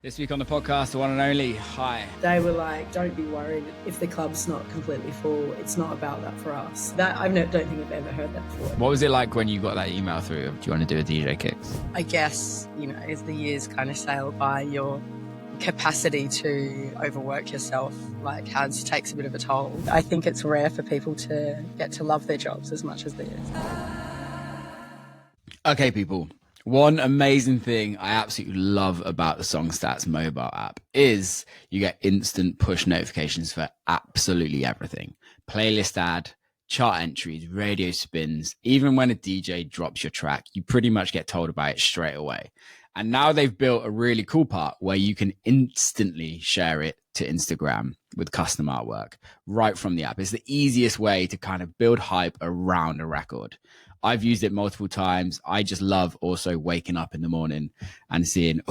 This week on the podcast, the one and only HAAi. They were like, don't be worried if the club's not completely full. It's not about that for us. That I don't think I've ever heard that before. What was it like when you got that email through of, do you want to do a DJ Kicks? I guess, as the years kind of sail by, your capacity to overwork yourself takes a bit of a toll. I think it's rare for people to get to love their jobs as much as they do. Okay, people. One amazing thing I absolutely love about the Songstats mobile app is you get instant push notifications for absolutely everything. Playlist ad, chart entries, radio spins. Even when a DJ drops your track, you pretty much get told about it straight away. And now they've built a really cool part where you can instantly share it to Instagram with custom artwork right from the app. It's the easiest way to kind of build hype around a record. I've used it multiple times. I just love also waking up in the morning and seeing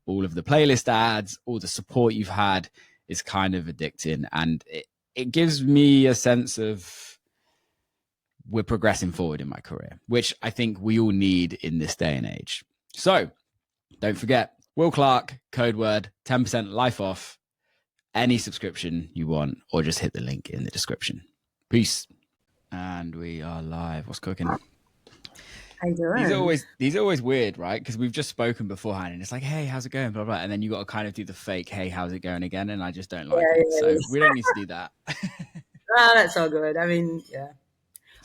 all of the playlist ads, all the support you've had. Is kind of addicting. And it gives me a sense of we're progressing forward in my career, which I think we all need in this day and age. So don't forget, Clarke, code word, 10% life off any subscription you want, or just hit the link in the description. Peace. And we are live. What's cooking? How you doing? These are always weird, right? Because we've just spoken beforehand and it's like, hey, how's it going? Blah, blah. And then you got to kind of do the fake, hey, how's it going again? And I just don't like it. So we don't need to do that. That's all good. I mean, yeah.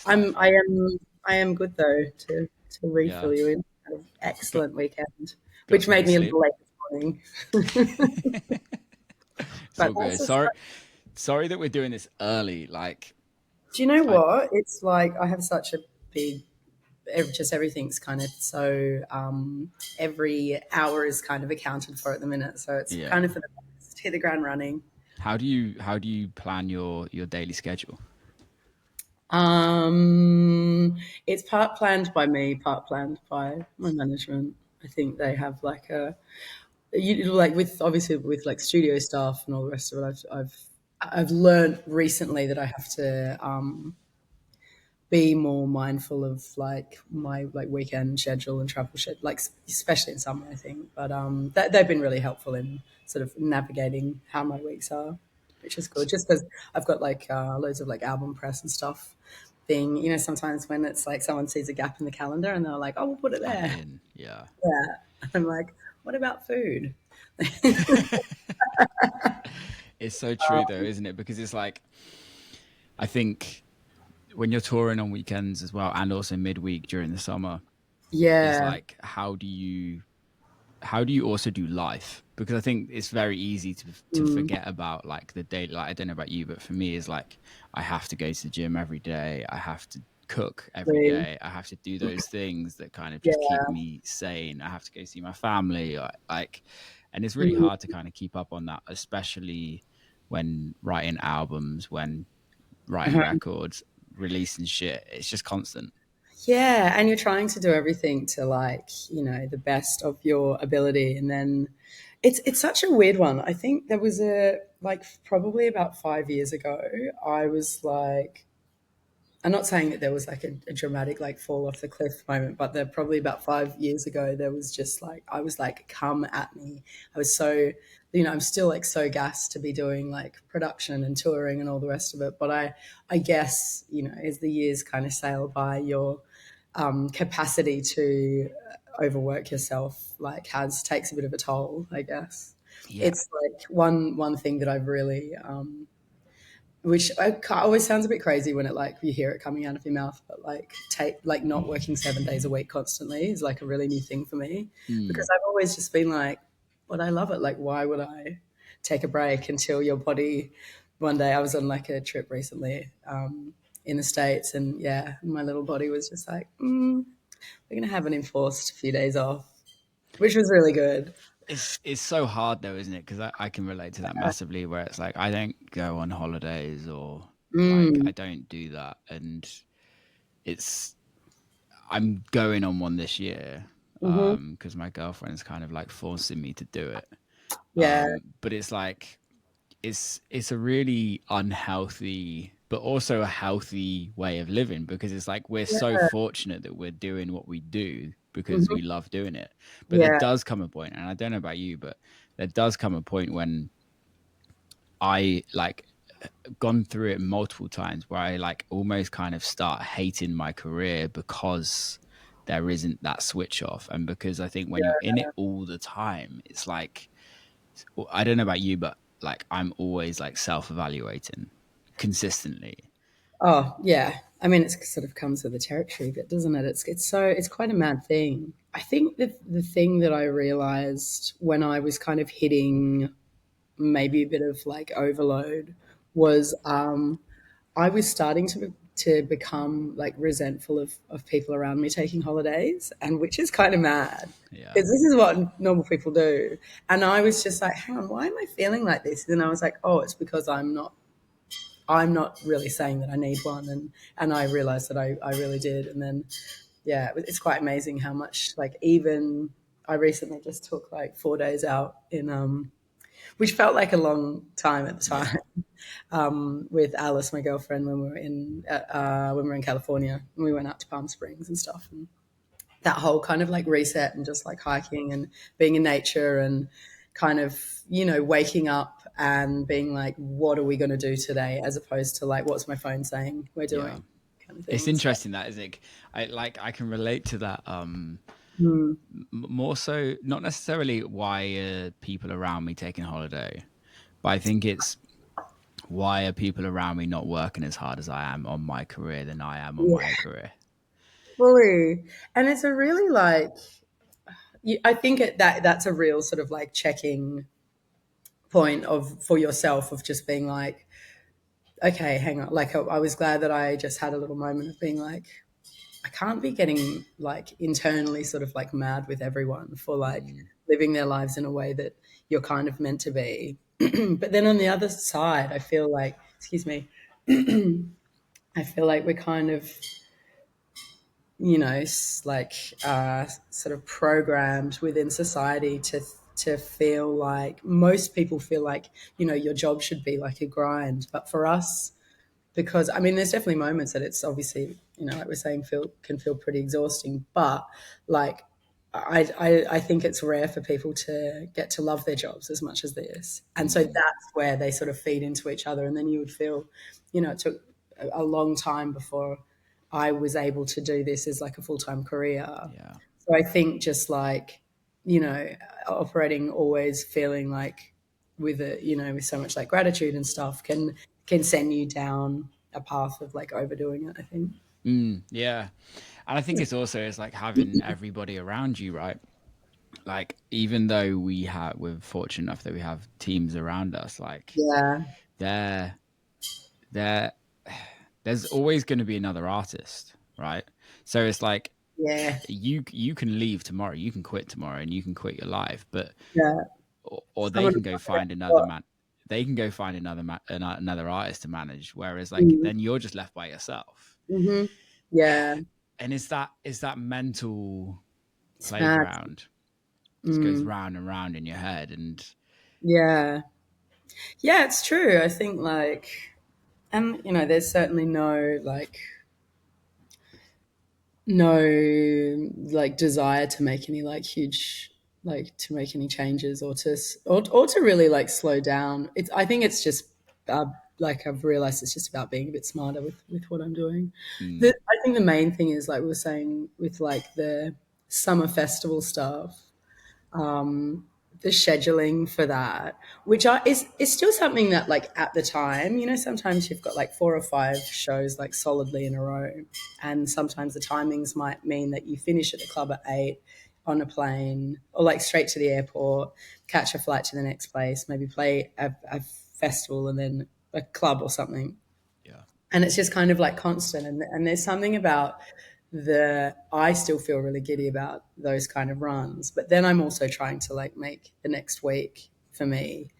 I am good though to refill you in. Had an excellent weekend, which made me a little late this morning. So good. Sorry that we're doing this early. Like, do you know what? It's like I have such a big, just everything's kind of so every hour is kind of accounted for at the minute. So it's kind of for the best. Hit the ground running. How do you plan your daily schedule? It's part planned by me, part planned by my management. I think they have like with like studio staff and all the rest of it. I've learned recently that I have to be more mindful of like my like weekend schedule and travel schedule, like especially in summer, I think. But they've been really helpful in sort of navigating how my weeks are, which is good. Just because I've got like loads of like album press and stuff being, sometimes when it's like someone sees a gap in the calendar and they're like, oh, we'll put it there. Yeah. I'm like, what about food? It's so true though, isn't it? Because it's like, I think when you're touring on weekends as well, and also midweek during the summer, it's like, how do you also do life? Because I think it's very easy to forget about like the day. Like, I don't know about you, but for me, it's like, I have to go to the gym every day. I have to cook every day. I have to do those things that kind of just keep me sane. I have to go see my family. And it's really hard to kind of keep up on that, especially when writing albums, when writing records, releasing shit. It's just constant. Yeah, and you're trying to do everything to like, the best of your ability. And then it's such a weird one. I think there was probably about 5 years ago, I was like, I'm not saying that there was like a dramatic like fall off the cliff moment, but there probably about 5 years ago, there was just like, I was like, come at me. I was so, I'm still like so gassed to be doing like production and touring and all the rest of it. But I guess, as the years kind of sail by, your capacity to overwork yourself takes a bit of a toll, I guess. Yeah. It's like one thing that I've really which always sounds a bit crazy when you hear it coming out of your mouth, but not working 7 days a week constantly is like a really new thing for me, because I've always just been like, but I love it. Like, why would I take a break until your body? One day I was on like a trip recently in the States, and my little body was just like, we're going to have an enforced few days off, which was really good. It's so hard though, isn't it? Because I can relate to that massively, where it's like, I don't go on holidays or like I don't do that. And I'm going on one this year because my girlfriend's kind of like forcing me to do it. But it's like, it's a really unhealthy, but also a healthy way of living, because it's like, we're so fortunate that we're doing what we do because we love doing it. But there does come a point, and I don't know about you, but there does come a point when I like gone through it multiple times where I like almost kind of start hating my career because there isn't that switch off. And because I think when you're in it all the time, it's like, I don't know about you, but like I'm always like self-evaluating consistently. Oh, yeah. I mean, it sort of comes with the territory, but doesn't it? It's quite a mad thing. I think the thing that I realized when I was kind of hitting maybe a bit of like overload was I was starting to become like resentful of people around me taking holidays, and which is kind of mad Yeah. because this is what normal people do. And I was just like, hang on, why am I feeling like this? And I was like, oh, it's because I'm not really saying that I need one, and I realized that I really did. And then yeah, it's quite amazing how much like even I recently just took like 4 days out in which felt like a long time at the Yeah. time, with Alice, my girlfriend, when we were in California, and we went out to Palm Springs and stuff, and that whole kind of like reset and just like hiking and being in nature and kind of waking up and being like, what are we going to do today, as opposed to like, what's my phone saying we're Yeah. doing, kind of It's thing. So, interesting that, isn't it? I can relate to that. mm, More so, not necessarily why are people around me taking holiday, but I think it's why are people around me not working as hard as I am on my career than I am on yeah, my career. fully. And it's a really like, I think that's a real sort of like checking point of for yourself of just being like, okay, hang on. Like I was glad that I just had a little moment of being like, I can't be getting like internally sort of like mad with everyone for like Mm, living their lives in a way that you're kind of meant to be. But then on the other side, I feel like, excuse me, I feel like we're kind of, like sort of programmed within society to feel like most people feel like, your job should be like a grind. But for us, because I mean, there's definitely moments that it's obviously, like we're saying, can feel pretty exhausting. But like, I think it's rare for people to get to love their jobs as much as this, and so mm, that's where they sort of feed into each other. And then you would feel, it took a long time before I was able to do this as like a full time career. yeah. So I think just like, you know, operating always feeling like with a, with so much like gratitude and stuff can send you down a path of like overdoing it, I think. Yeah. And I think it's like having everybody around you, right? Like even though we're fortunate enough that we have teams around us, like Yeah. they're they're there's always going to be another artist, right? So it's like Yeah. you can leave tomorrow, you can quit tomorrow, and you can quit your life, but Yeah. or they Someone. can go find another man. They can go find another artist to manage. Whereas like Mm, then you're just left by yourself. mm-hmm. Yeah. And is that mental It's mad. playground just goes Mm, round and round in your head and yeah. Yeah, it's true. I think like, and there's certainly no like desire to make any like huge, like to make any changes or to really like slow down. I think it's just uh, like I've realized it's just about being a bit smarter with what I'm doing. mm, I think the main thing is like we were saying with like the summer festival stuff, um, the scheduling for that, which is still something that like at the time, sometimes you've got like 4 or 5 shows like solidly in a row, and sometimes the timings might mean that you finish at the club at 8 on a plane or like straight to the airport, catch a flight to the next place, maybe play a festival and then a club or something, yeah. and it's just kind of like constant. And there's something about I still feel really giddy about those kind of runs, but then I'm also trying to like make the next week for me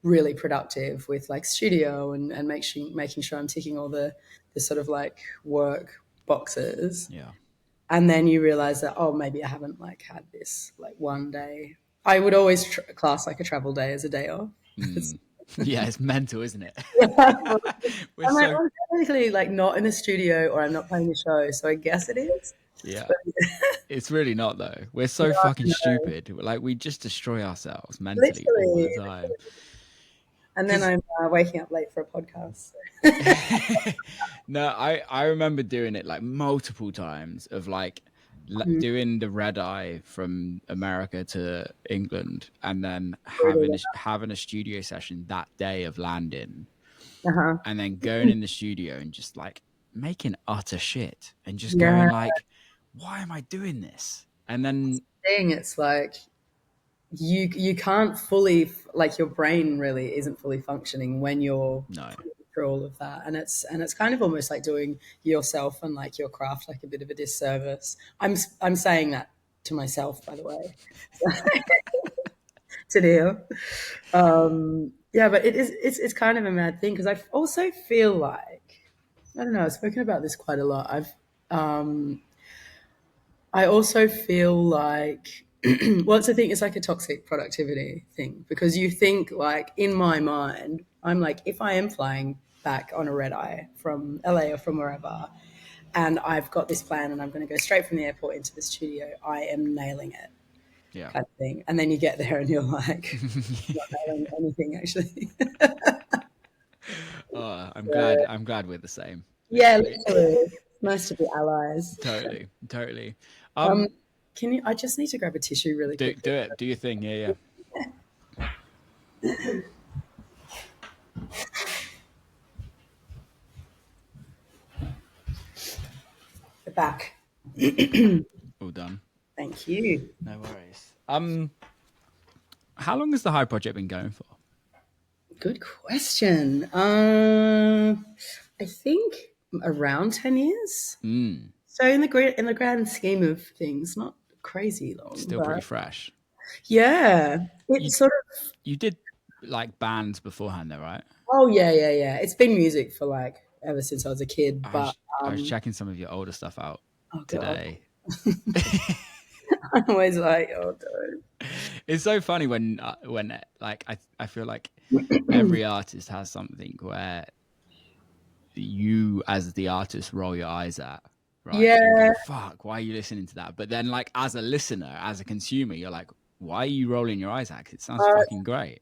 really productive with like studio and making sure I'm ticking all the sort of like work boxes. Yeah. And then you realize that, oh, maybe I haven't like had this like one day. I would always class like a travel day as a day off. Mm. Yeah, it's mental, isn't it? We're I'm like, so well, I'm technically like not in a studio or I'm not playing a show, so I guess it is. Yeah. It's really not though. We're so fucking stupid. Like we just destroy ourselves mentally all the Literally. time. And then Because I'm waking up late for a podcast. no, I remember doing it like multiple times of like Mm, doing the red eye from America to England, and then brutal. having a studio session that day of landing, Uh-huh. and then going in the studio and just like making utter shit and just Yeah. going like, why am I doing this? And then Thing, it's like you can't fully like your brain really isn't fully functioning when you're no, through all of that, and it's kind of almost like doing yourself and like your craft like a bit of a disservice. I'm saying that to myself, by the way, to Neil. Yeah, but it's kind of a mad thing because I also feel like I don't know. I've spoken about this quite a lot. I also feel like well, it's a thing. It's like a toxic productivity thing because you think like in my mind, I'm like if I am flying back on a red eye from LA or from wherever, and I've got this plan and I'm going to go straight from the airport into the studio, I am nailing it, yeah. kind of thing. And then you get there and you're like not nailing anything actually. Oh, So, I'm glad we're the same. yeah, Literally. literally, it's nice to be allies. Totally, totally. Um, can you? I just need to grab a tissue really Do quickly. it. Do your thing. Yeah, yeah. The back. All done. Thank you. No worries. How long has the High project been going for? Good question. I think around 10 years. Mm, So in the grand scheme of things, not crazy long, still pretty but fresh. yeah, You it's sort of. you did like bands beforehand, though, right? Oh yeah, yeah, yeah. It's been music for like ever since I was a kid. But I was checking some of your older stuff out oh god, today. I'm always like, oh, don't. It's so funny when like I feel like every artist has something where you as the artist roll your eyes at, right, and Yeah, go, fuck, why are you listening to that? But then like as a listener, as a consumer, you're like, why are you rolling your eyes at? 'Cause it sounds fucking great.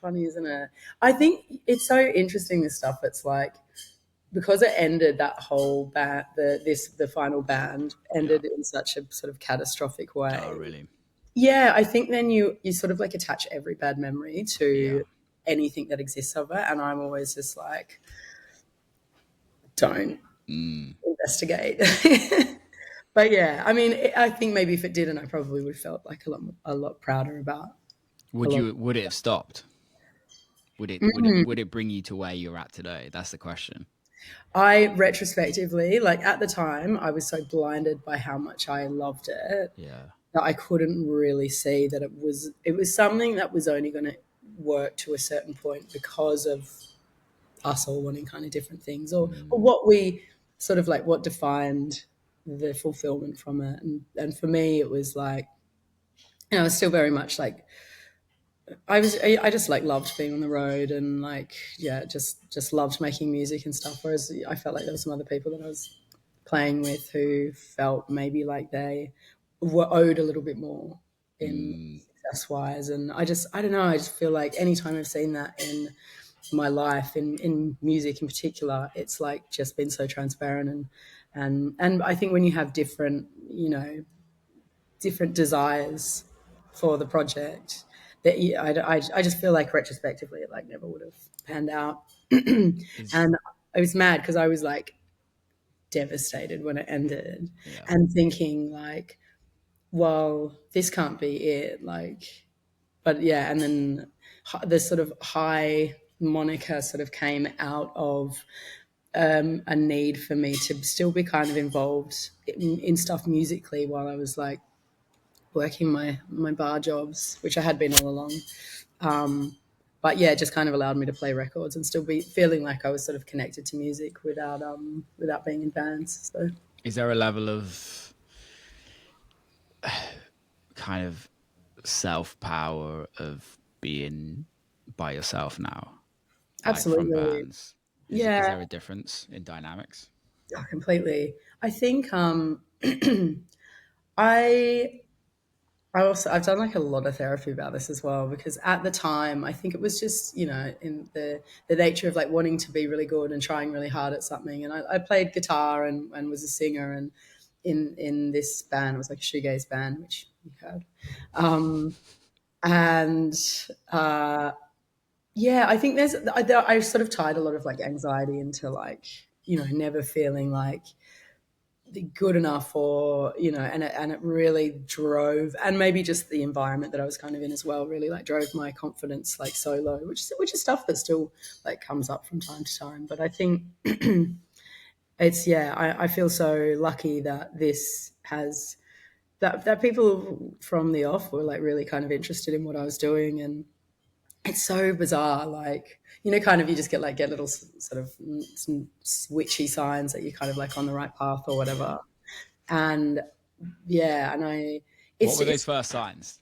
funny, isn't it? I think it's so interesting. This stuff. It's like because it ended that whole band, the final band Yeah. ended in such a sort of catastrophic Oh, way. really? Yeah, I think then you sort of like attach every bad memory Yeah. to anything that exists of it, and I'm always just like, don't Mm. investigate. But yeah, I mean, I think maybe if it didn't, I probably would have felt like a lot prouder about a lot. Would it have stopped? Would it bring you to where you're at today? That's the question. I retrospectively, like at the time, I was so blinded by how much I loved it Yeah. that I couldn't really see that it was something that was only going to work to a certain point because of us all wanting kind of different things or Mm. what we sort of like what defined the fulfillment from it. And for me, it was like, it's still very much like I just like loved being on the road and like yeah just loved making music and stuff, whereas I felt like there were some other people that I was playing with who felt maybe like they were owed a little bit more in Mm. success wise. And I don't know, I just feel like anytime I've seen that in my life in music in particular, it's like just been so transparent. And I think when you have different different desires for the project, that I just feel like retrospectively it like never would have panned out. Is And I was mad because I was like devastated when it ended yeah. and thinking like, well, this can't be it. Like, but yeah, and then the sort of high moniker sort of came out of a need for me to still be kind of involved in stuff musically while I was like working my bar jobs, which I had been all along. But yeah, it just kind of allowed me to play records and still be feeling like I was sort of connected to music without being in bands. So Is there a level of kind of self power of being by yourself now, like from absolutely, bands? Is yeah, there a difference in dynamics? Oh, completely. I think I I've done like a lot of therapy about this as well, because at the time I think it was just, in the nature of like wanting to be really good and trying really hard at something. And I played guitar and was a singer, and in this band, it was like a shoegaze band, which you heard. Um, and uh, yeah, I think I sort of tied a lot of like anxiety into like, never feeling like good enough, or and it really drove, and maybe just the environment that I was kind of in as well really like drove my confidence like so low, which is stuff that still like comes up from time to time. But I think it's, yeah, I feel so lucky that this has that people from the off were like really kind of interested in what I was doing. And it's so bizarre, like, kind of, you just get little sort of some switchy signs that you're kind of like on the right path or whatever. And yeah, and What it's were those it's first signs?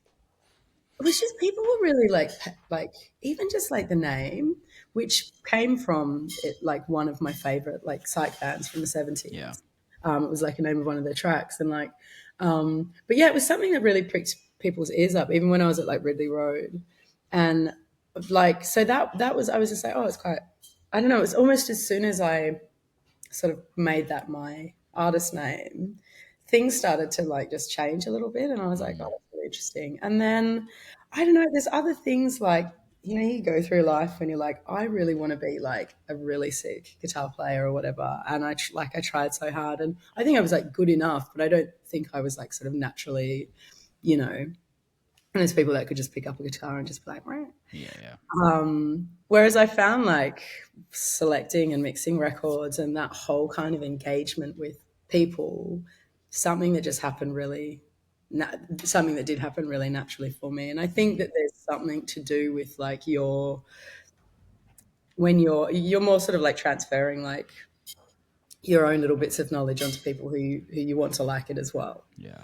it was just people were really like even just like the name, which came from it, like one of my favorite like psych bands from the Yeah. 70s. It was like a name of one of their tracks, and like, but yeah, it was something that really pricked people's ears up, even when I was at like Ridley Road. And like, so that was, I was just like, oh, it's quite, I don't know, it's almost as soon as I sort of made that my artist name, things started to like just change a little bit. And I was like, oh, Mm. that's really interesting. And then I don't know, there's other things like, you go through life and you're like, I really want to be like a really sick guitar player or whatever. And I tried so hard, and I think I was like good enough, but I don't think I was like sort of naturally, and there's people that could just pick up a guitar and just be like, right. Yeah, yeah. Whereas I found like selecting and mixing records and that whole kind of engagement with people, something that just happened really, something that did happen really naturally for me. And I think that there's something to do with like when you're more sort of like transferring like your own little bits of knowledge onto people who you want to like it as well. Yeah.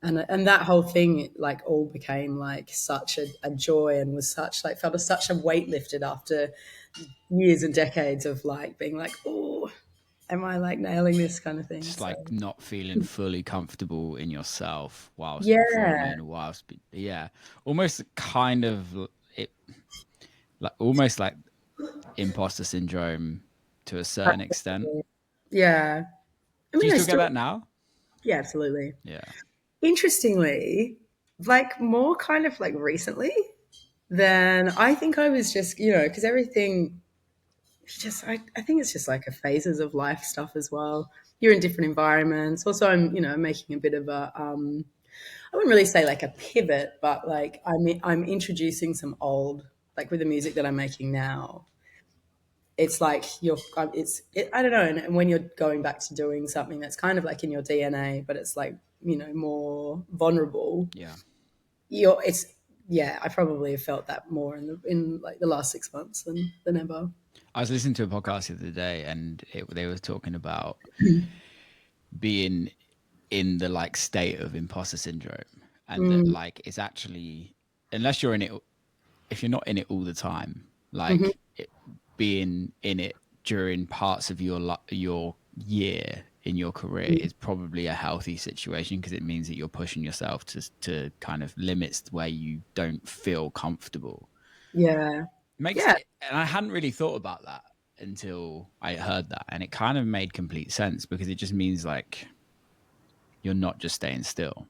And that whole thing like all became like such a joy, and was such like felt such a weight lifted after years and decades of like being like, oh, am I like nailing this kind of thing? Just So like not feeling fully comfortable in yourself whilst yeah, performing, yeah, almost kind of it, like almost like imposter syndrome to a certain extent. yeah. I Do mean, you I still get still, that now? yeah, absolutely. Yeah. Interestingly, like more kind of like recently than I think I was just, because everything just I think it's just like a phases of life stuff as well. You're in different environments. Also, I'm making a bit of a I wouldn't really say like a pivot, but like I'm introducing some old, like with the music that I'm making now. It's like I don't know, and when you're going back to doing something that's kind of like in your DNA, but it's like more vulnerable. Yeah. It's yeah. I probably have felt that more in like the last 6 months than ever. I was listening to a podcast the other day, and they were talking about being in the like state of imposter syndrome, and that Mm, like it's actually, unless you're in it, if you're not in it all the time, mhm. like being in it during parts of your year in your career is probably a healthy situation, because it means that you're pushing yourself to kind of limits where you don't feel comfortable. Yeah, Makes yeah, it, and I hadn't really thought about that until I heard that, and it kind of made complete sense, because it just means like you're not just staying still.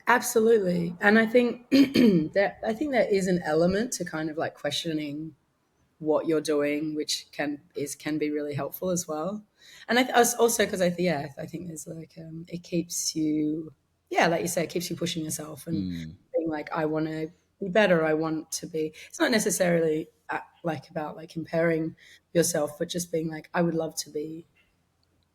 absolutely. And I think there is an element to kind of like questioning what you're doing, which can be really helpful as well. And also because I think there's like it keeps you, yeah, like you say, it keeps you pushing yourself and Mm. being like, I want to be better. I want to be. It's not necessarily like about like comparing yourself, but just being like, I would love to be,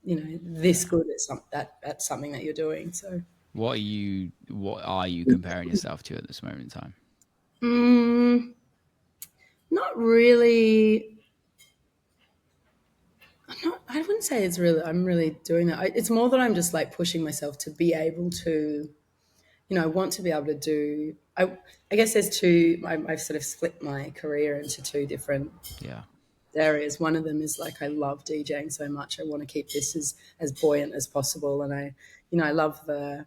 this Yeah. good at something that you're doing. So. What are you comparing yourself to at this moment in time? Mm, not really. I wouldn't say I'm really doing that. It's more that I'm just like pushing myself to be able to, I want to be able to do, I guess there's two, I've sort of split my career into two different Yeah. areas. One of them is like I love DJing so much. I want to keep this as buoyant as possible, and I love the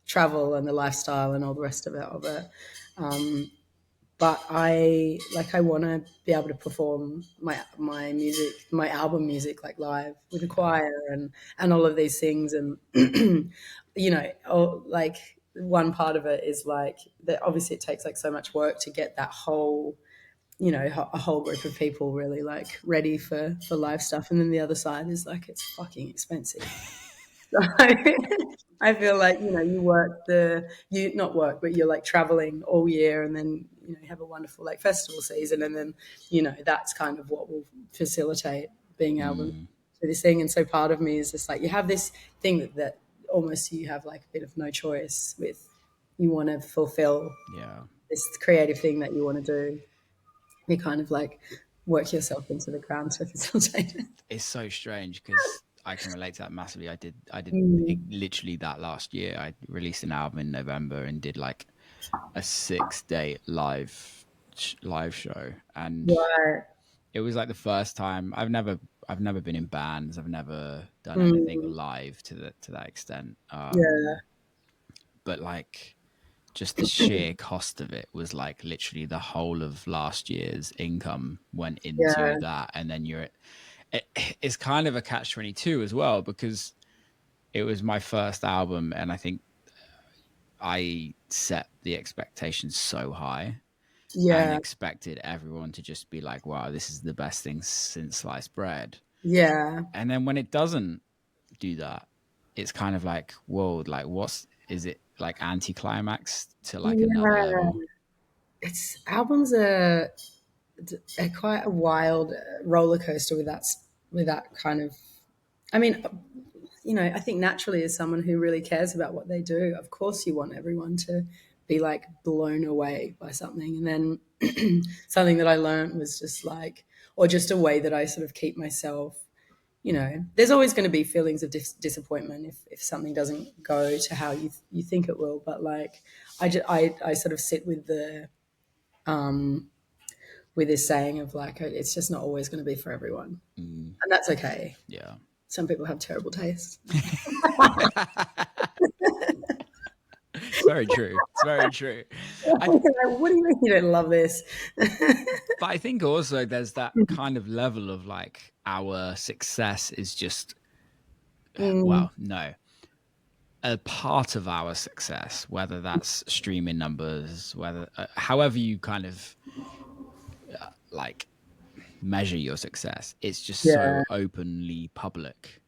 travel and the lifestyle and all the rest of it. But I want to be able to perform my music, my album music, like live with a choir and all of these things. And like one part of it is like that. Obviously, it takes like so much work to get that whole, a whole group of people really like ready for live stuff. And then the other side is like it's fucking expensive. So I feel like, you not work, but you're like traveling all year, and then, you have a wonderful like festival season. And then, that's kind of what will facilitate being able to do this thing. And so part of me is just like, you have this thing that almost you have like a bit of no choice with, you want to fulfill this creative thing that you want to do. You kind of like work yourself into the ground to facilitate it. It's so strange because I can relate to that massively. I did literally that last year. I released an album in November and did like a 6-day live show, and it was like the first time. I've never been in bands. I've never done anything live to that extent. But like, just the sheer cost of it was like literally the whole of last year's income went into that, and then it's kind of a catch-22 as well, because it was my first album, and I think I set the expectations so high and expected everyone to just be like, wow, this is the best thing since sliced bread. And then when it doesn't do that, it's kind of like, whoa, like is it like anticlimax to like another level? It's albums are quite a wild roller coaster with that kind of. I mean, I think naturally, as someone who really cares about what they do, of course you want everyone to be like blown away by something. And then something that I learned was just like, or just a way that I sort of keep myself, there's always going to be feelings of disappointment if something doesn't go to how you think it will. But like, I sort of sit with with this saying of like, it's just not always going to be for everyone. And that's okay. Yeah. Some people have terrible taste. It's very true. It's very true. What do you mean you don't love this? But I think also there's that kind of level of like, our success is just, well, no, a part of our success, whether that's streaming numbers, whether however you kind of like measure your success, it's just so openly public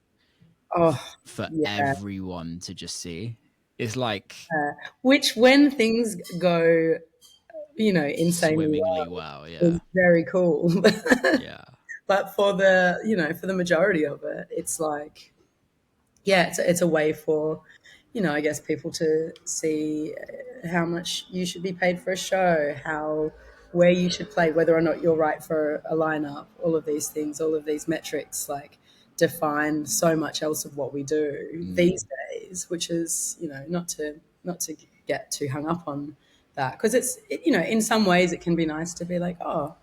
for everyone to just see. It's like, which when things go, insanely well, is very cool. yeah. But for the majority of it, it's like, it's a way for, I guess people to see how much you should be paid for a show, where you should play, whether or not you're right for a lineup, all of these things, all of these metrics, like define so much else of what we do these days, which is, not to get too hung up on that, because in some ways it can be nice to be like, oh,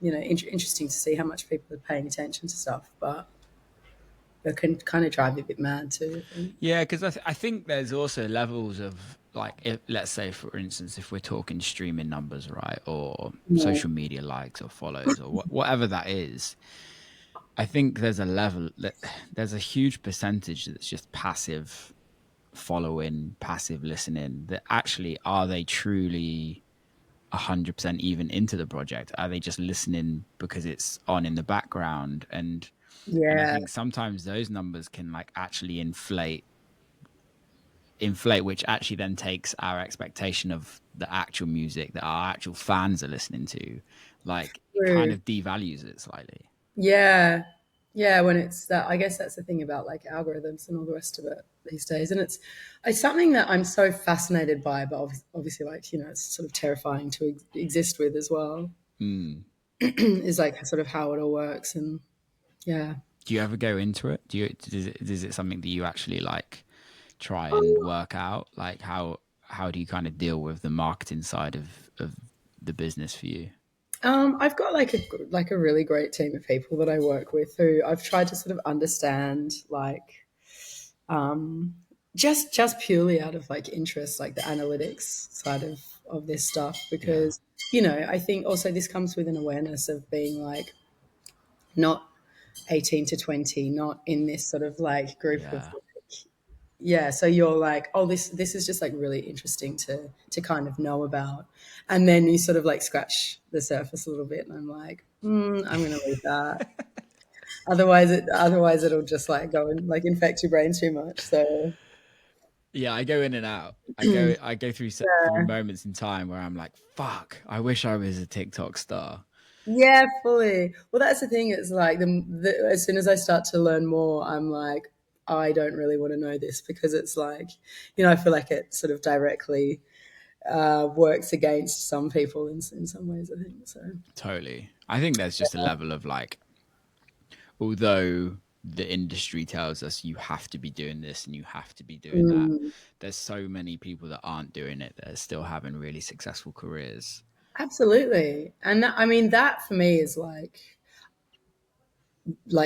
interesting to see how much people are paying attention to stuff, but it can kind of drive you a bit mad too. Yeah, because I think there's also levels of like, let's say for instance, if we're talking streaming numbers, right, or social media likes or follows or whatever that is, I think there's a huge percentage that's just passive following, passive listening, that actually, are they truly 100% even into the project? Are they just listening because it's on in the background? And I think sometimes those numbers can like actually inflate, which actually then takes our expectation of the actual music that our actual fans are listening to, like it kind of devalues it slightly. When it's that, I guess that's the thing about like algorithms and all the rest of it these days. And it's something that I'm so fascinated by, but obviously like, it's sort of terrifying to exist with as well. Is like sort of how it all works. And do you ever go into it? Is it something that you actually like try and work out? Like how do you kind of deal with the marketing side of the business for you? I've got like a really great team of people that I work with who I've tried to sort of understand, like just purely out of like interest, like the analytics side of this stuff, Yeah. because you know I think also this comes with an awareness of being like not 18 to 20, not in this sort of like group of Yeah. yeah, so you're like, oh, this is just like really interesting to kind of know about, and then you sort of like scratch the surface a little bit, and I'm like, I'm gonna leave that. Otherwise it'll just like go and like infect your brain too much. So Yeah, I go in and out. I go through through moments in time where I'm like, fuck, I wish I was a TikTok star. yeah, fully. Well, that's the thing. It's like as soon as I start to learn more, I'm like, I don't really want to know this because it's like, you know, I feel like it sort of directly works against some people in some ways. I think so. Totally. I think there's just a level of like, although the industry tells us you have to be doing this and you have to be doing that, Mm, there's so many people that aren't doing it that are still having really successful careers. absolutely, and that, I mean that for me is like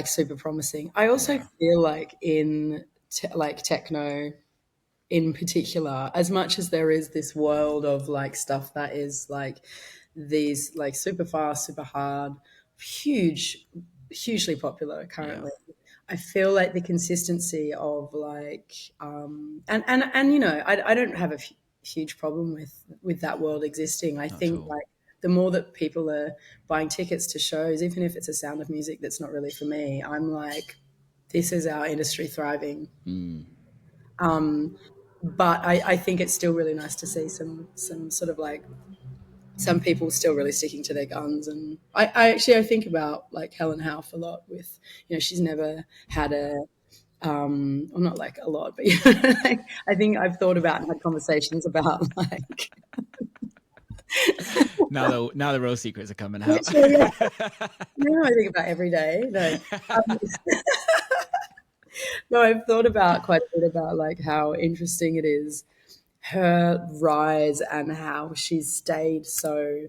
super promising. I also Yeah. feel like in like techno in particular, as much as there is this world of like stuff that is like these like super fast, super hard, hugely popular Yeah. currently. I feel like the consistency of like, and you know, I don't have a huge problem with that world existing. I Not at think all. like the more that people are buying tickets to shows, even if it's a Sound of Music that's not really for me, I'm like, this is our industry thriving. Mm. Um, but I think it's still really nice to see some sort of like some people still really sticking to their guns. And I actually I think about like Helen Houff a lot with, you know, she's never had a well, not like a lot, but you know, like, I think I've thought about and had conversations about like Now the real secrets are coming out. literally, yeah, you know, I think about every day. No, no, I've thought about quite a bit about like how interesting it is her rise and how she's stayed so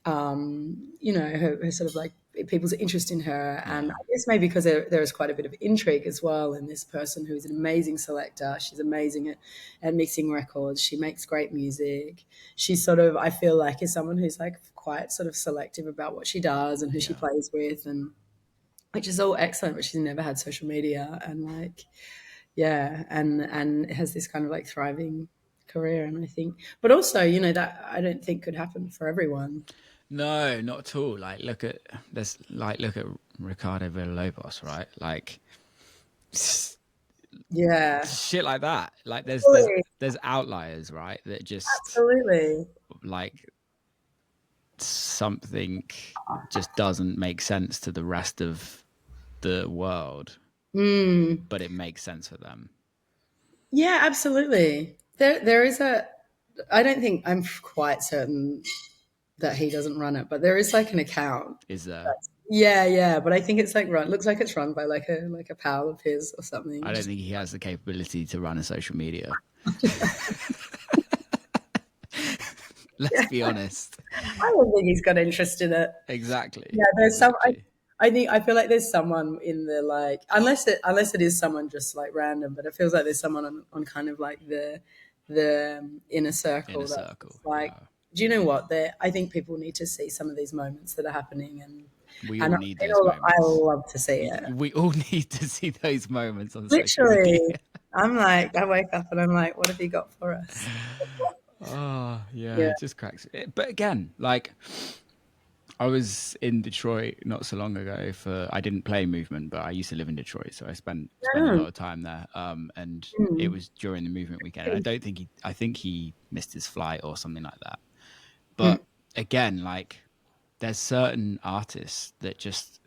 you know, her sort of like people's interest in her. And Yeah. I guess maybe because there is quite a bit of intrigue as well in this person who's an amazing selector. She's amazing at mixing records. She makes great music. She's sort of, I feel like, is someone who's like quite sort of selective about what she does and who she Yeah. plays with, and which is all excellent, but she's never had social media and like, yeah, and has this kind of like thriving career. And I think, but also, you know, that I don't think could happen for everyone. No, not at all. Like look at Ricardo Villalobos, right? Like Yeah. shit like that. Like Fully. there's outliers, right? That just Absolutely. like something just doesn't make sense to the rest of the world, Mm. but it makes sense for them. Yeah, absolutely. There is a. I don't think I'm quite certain that he doesn't run it, but there is like an account. Is there? Yeah, yeah, but I think it's like run. Looks like it's run by like a pal of his or I something. don't Just think he has the capability to run a social media. Let's be honest. I don't think he's got interest in it. Exactly. Yeah, there's some. Exactly. I think I feel like there's someone in the like unless it is someone just like random, but it feels like there's someone on kind of like the inner Inner circle that's circle. just like, Yeah. do you know what? There, I think people need to see some of these moments that are happening, We and all need those I moments. love to see it. We all need to see those moments on social Literally, media. I'm like, I wake up and I'm like, what have you got for us? Oh, yeah, Yeah. it just cracks. But again, like I was in Detroit not so long ago for I didn't play movement, but I used to live in Detroit, so I spent a Mm. lot of time there. And it Mm. was during the movement weekend. And I think he missed his flight or something like that. Mm. But again, like there's certain artists that just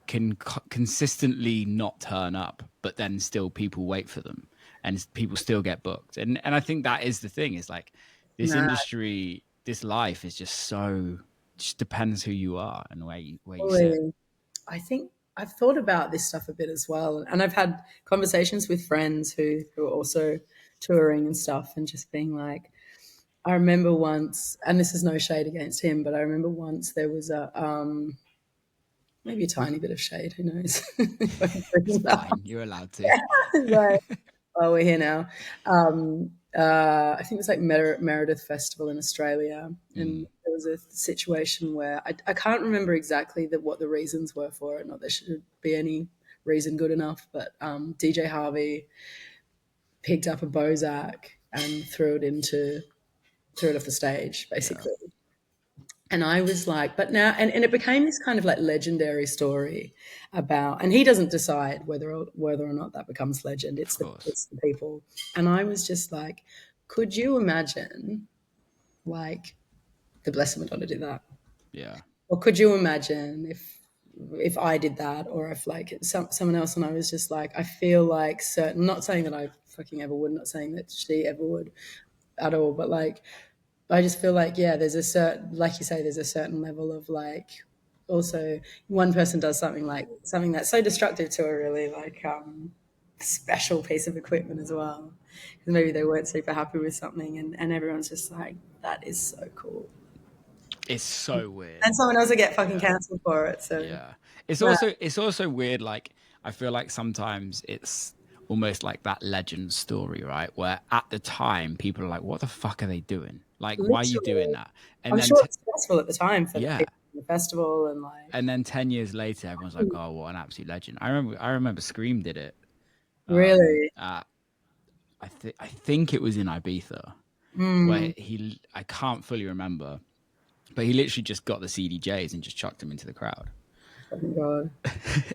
can consistently not turn up, but then still people wait for them and people still get booked. And I think that is the thing is like this Nah, industry, this life is just so just depends who you are and where you sit. fully. I think I've thought about this stuff a bit as well, and I've had conversations with friends who are also touring and stuff, and just being like, I remember once, and this is no shade against him, but I remember once there was a maybe a tiny bit of shade. Who knows? It's fine. You're allowed to. Like, oh, we're here now. I think it was like Meredith Festival in Australia, and there was a situation where I can't remember exactly what the reasons were for it. Not there should be any reason good enough, but DJ HAAi picked up a Bozak and threw it off the stage, basically. Yeah. And I was like, but now, and it became this kind of like legendary story about, and he doesn't decide whether or not that becomes legend. It's the people. And I was just like, could you imagine like the Blessed Madonna did that? Yeah. Or could you imagine if I did that, or if like someone else? And I was just like, I feel like certain, not saying that I fucking ever would, not saying that she ever would at all, but like, I just feel like, yeah, there's a certain, like you say, there's a certain level of like, also one person does something that's so destructive to a really like special piece of equipment as well. Because maybe they weren't super happy with something, and everyone's just like, that is so cool. It's so weird. And someone else will get fucking cancelled for it. So yeah. It's also weird. Like, I feel like sometimes it's almost like that legend story, right? Where at the time people are like, what the fuck are they doing? Like, why are you doing that? And I'm then, sure it's stressful at the time for the yeah. people in the festival and like. And then 10 years later, everyone's like, oh, what an absolute legend. I remember Scream did it. Really? I think it was in Ibiza, where I can't fully remember, but he literally just got the CDJs and just chucked them into the crowd. Oh my God.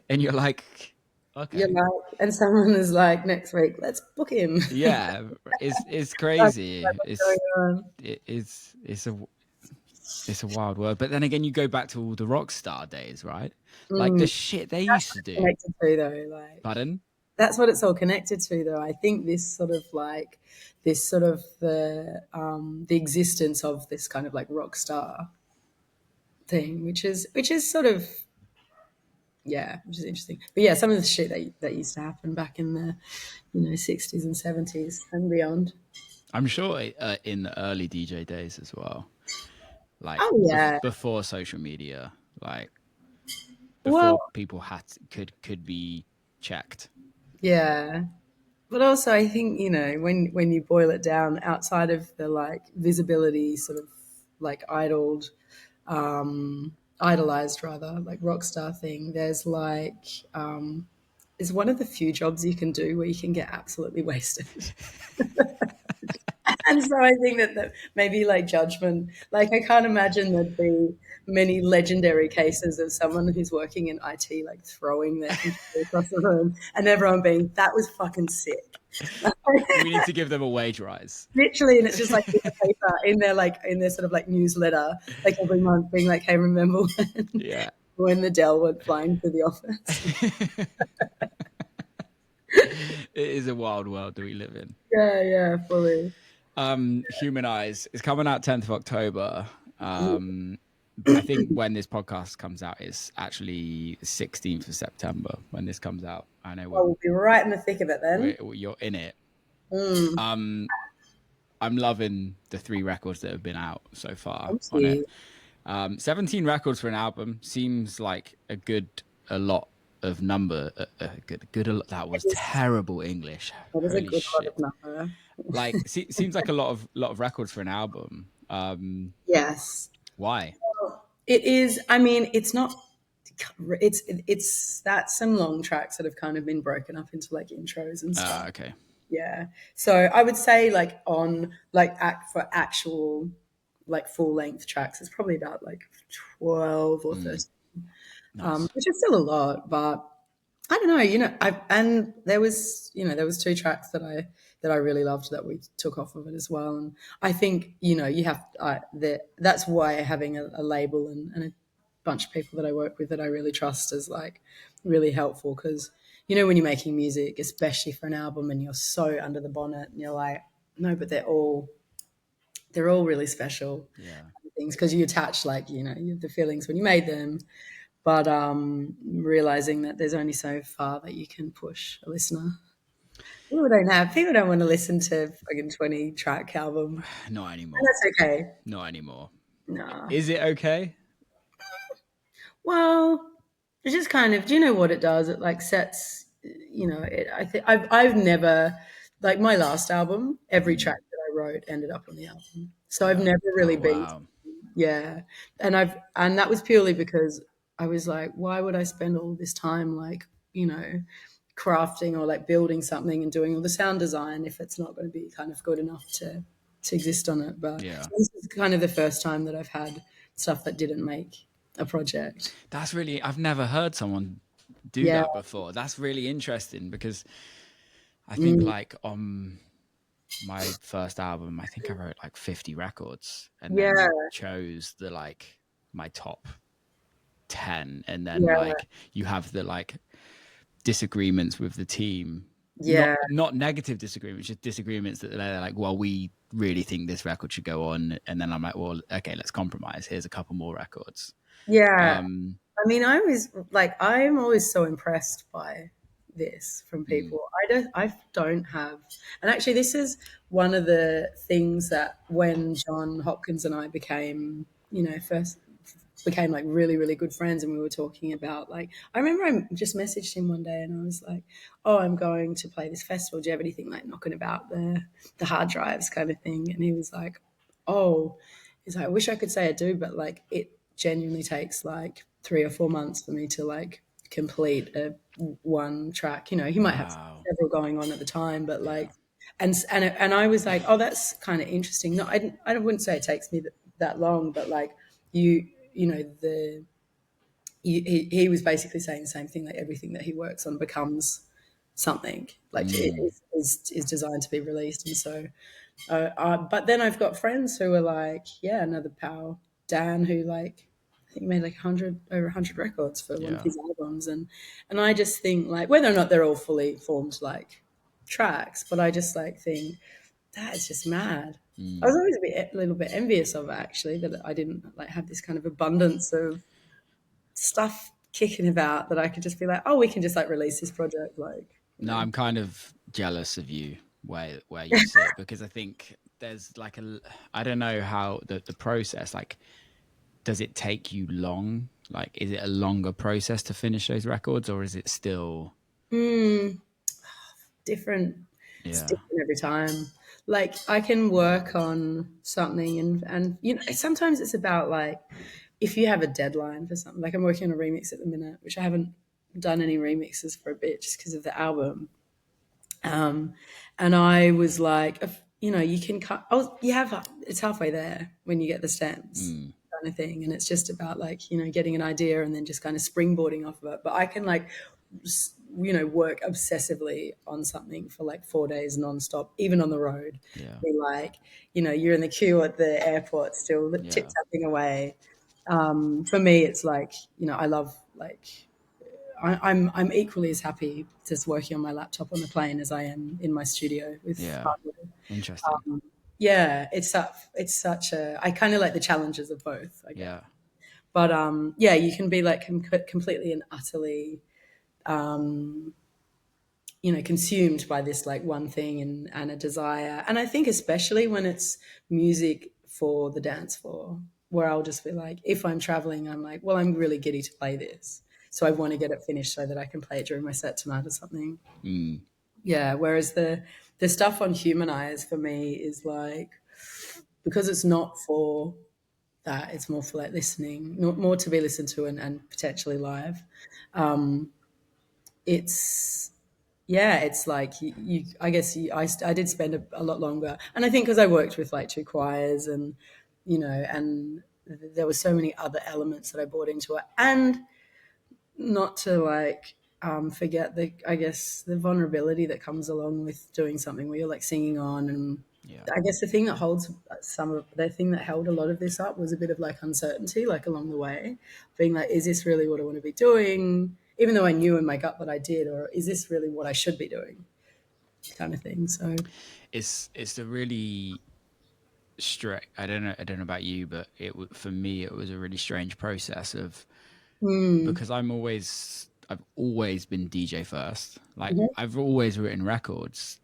And you're like, okay. You're like, and someone is like, next week, let's book him. Yeah, it's crazy. What's going on? It's a wild world. But then again, you go back to all the rock star days, right? Like the shit they used to do. Connected to though, like. Pardon? That's what it's all connected to, though. I think the existence of this kind of like rock star thing, which is sort of, yeah, which is interesting. But yeah, some of the shit that used to happen back in the 60s and 70s and beyond. I'm sure in the early DJ days as well, like before social media, like before people could be checked. Yeah. But also I think, when you boil it down outside of the like visibility sort of like idolized rather, like rock star thing, there's like it's one of the few jobs you can do where you can get absolutely wasted. And so I think that maybe like judgment, like I can't imagine there'd be many legendary cases of someone who's working in IT, like throwing their computer across the room and everyone being, that was fucking sick. We need to give them a wage rise. Literally, and it's just like in the paper, in their sort of like newsletter, like every month being like, hey, remember when the Dell went flying through the office? It is a wild world that we live in. Yeah, fully. Human Eyes is coming out 10th of October. I think when this podcast comes out, it's actually 16th of September when this comes out. I know we'll be right in the thick of it then. You're in it. I'm loving the 3 records that have been out so far on it. 17 records for an album seems like a lot of number. That was terrible English. That was a good lot of number. Like, seems like a lot of records for an album. Yes. Why? It is. I mean, it's not. It's that some long tracks that have kind of been broken up into like intros and stuff. Okay. Yeah. So I would say like on like for actual like full length tracks, it's probably about like 12 or 13, nice. Which is still a lot, but I don't know. And there was 2 tracks that I really loved that we took off of it as well. And I think you have that's why having a label and a bunch of people that I work with that I really trust is like really helpful, because when you're making music, especially for an album, and you're so under the bonnet, and you're like, no, but they're all really special things, because you attach like you have the feelings when you made them. But realizing that there's only so far that you can push a listener. People don't want to listen to fucking 20 track album. Not And anymore. that's okay. Not anymore. No. Is it okay? Well, it's just kind of, do you know what it does? It like sets, I think I've never, like my last album, every Mm. track that I wrote ended up on the album. So I've never really Oh been, wow. yeah. And that was purely because I was like, why would I spend all this time like, you know, crafting or like building something and doing all the sound design if it's not going to be kind of good enough to exist on it. But Yeah. this is kind of the first time that I've had stuff that didn't make a project. That's really, I've never heard someone do Yeah. that before. That's really interesting because I think Mm, like on my first album, I think I wrote like 50 records and yeah. then chose the like my top 10. And then Yeah. like you have the like disagreements with the team. Not Yeah. not negative disagreements, just disagreements that they're like, well, we really think this record should go on. And then I'm like, well, okay, let's compromise. Here's a couple more records. Yeah. Um, I mean, I'm always so impressed by this from mm, people. I don't have, and actually, this is one of the things that when John Hopkins and I became, first became like really, really good friends, and we were talking about like, I remember I just messaged him one day, and I was like, "Oh, I'm going to play this festival. Do you have anything like knocking about the hard drives kind of thing?" And he was like, "Oh." He's like, I wish I could say I do, but like it genuinely takes like 3 or 4 months for me to like complete a one track. He might have wow. several going on at the time, but Yeah. like, and I was like, oh, that's kind of interesting. No, I wouldn't say it takes me that long, but like you know the he was basically saying the same thing. Like everything that he works on becomes something like it Mm, is designed to be released, and so but then I've got friends who are like, yeah, another pal, Dan, who like I think made like 100 records for one of yeah. his albums, and I just think like whether or not they're all fully formed like tracks, but I just like think that is just mad. I was Mm. always a little bit envious of it, actually, that I didn't like have this kind of abundance of stuff kicking about that I could just be like, oh, we can just like release this project, like No, I'm kind of jealous of you where you sit because I think there's like a I don't know how the process like does it take you long? Like is it a longer process to finish those records or is it still Mm, different. It's yeah. different every time. Like I can work on something and sometimes it's about like if you have a deadline for something. Like I'm working on a remix at the minute, which I haven't done any remixes for a bit just because of the album. Um, and I was like, you can cut. Oh, you have. It's halfway there when you get the stems, Mm, kind of thing, and it's just about like getting an idea and then just kind of springboarding off of it. But I can like, work obsessively on something for like 4 days nonstop, even on the road. yeah. Be like, you're in the queue at the airport, still tip Yeah. tapping away. For me, it's like I love like I'm equally as happy just working on my laptop on the plane as I am in my studio with Yeah. hardware. Interesting. Yeah, it's such a I kind of like the challenges of both, I guess. Yeah. But yeah, you can be like completely and utterly consumed by this like one thing and a desire. And I think especially when it's music for the dance floor, where I'll just be like, if I'm traveling, I'm like, well, I'm really giddy to play this. So I want to get it finished so that I can play it during my set tonight or something. Mm, Yeah. Whereas the stuff on Humanize for me is like because it's not for that, it's more for like listening, more to be listened to and potentially live. It's yeah, it's like I guess I did spend a lot longer, and I think because I worked with like two choirs and there were so many other elements that I brought into it, and not to like forget the I guess the vulnerability that comes along with doing something where you're like singing on, and yeah. I guess the thing that holds some of the thing that held a lot of this up was a bit of like uncertainty, like along the way, being like, is this really what I want to be doing? Even though I knew in my gut that I did, or is this really what I should be doing? Kind of thing. So, It's a really strange I don't know about you, but for me it was a really strange process of mm, because I've always been DJ first. Like Mhm. I've always written records.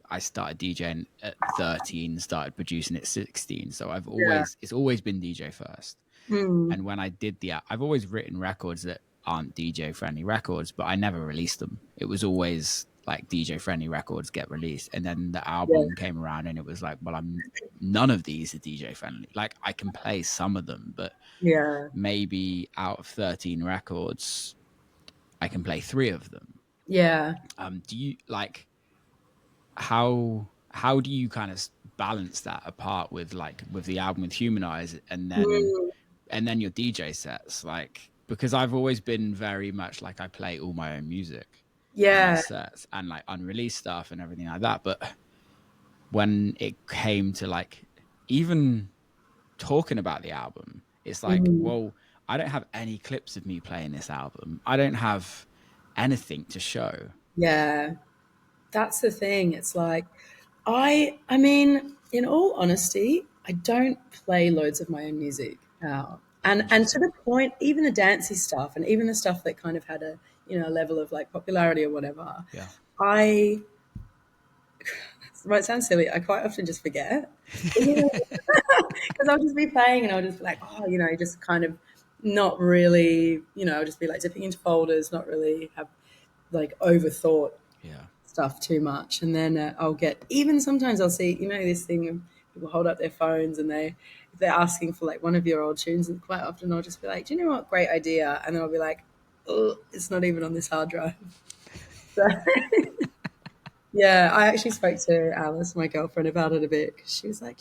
I started DJing at 13, started producing at 16. So Yeah. it's always been DJ first. Mm. And when I did I've always written records that aren't DJ friendly records, but I never released them. It was always like DJ friendly records get released. And then the Yeah. album came around and it was like, well, none of these are DJ friendly. Like I can play some of them, but Yeah. maybe out of 13 records, I can play 3 of them. Yeah. Do you like how do you kind of balance that apart with like with the album with Humanize Mm. and then your DJ sets? Like because I've always been very much like I play all my own music in my Yeah. sets and like unreleased stuff and everything like that. But when it came to like even talking about the album, it's like, Mm. well, I don't have any clips of me playing this album. I don't have anything to show. Yeah. That's the thing. It's like I mean, in all honesty, I don't play loads of my own music out. And to Interesting. the point, even the dancey stuff and even the stuff that kind of had a, you know, a level of like popularity or whatever, Yeah. I it might sound silly, I quite often just forget. Because I'll just be playing and I'll just be like, oh, you know, just kind of not really, you know, I'll just be like dipping into folders, not really have like overthought Yeah. stuff too much. And then I'll get, even sometimes I'll see, you know, this thing of people hold up their phones and if they're asking for like one of your old tunes, and quite often I'll just be like, do you know what? Great idea. And then I'll be like, oh, it's not even on this hard drive. So, yeah, I actually spoke to Alice, my girlfriend, about it a bit because she was like,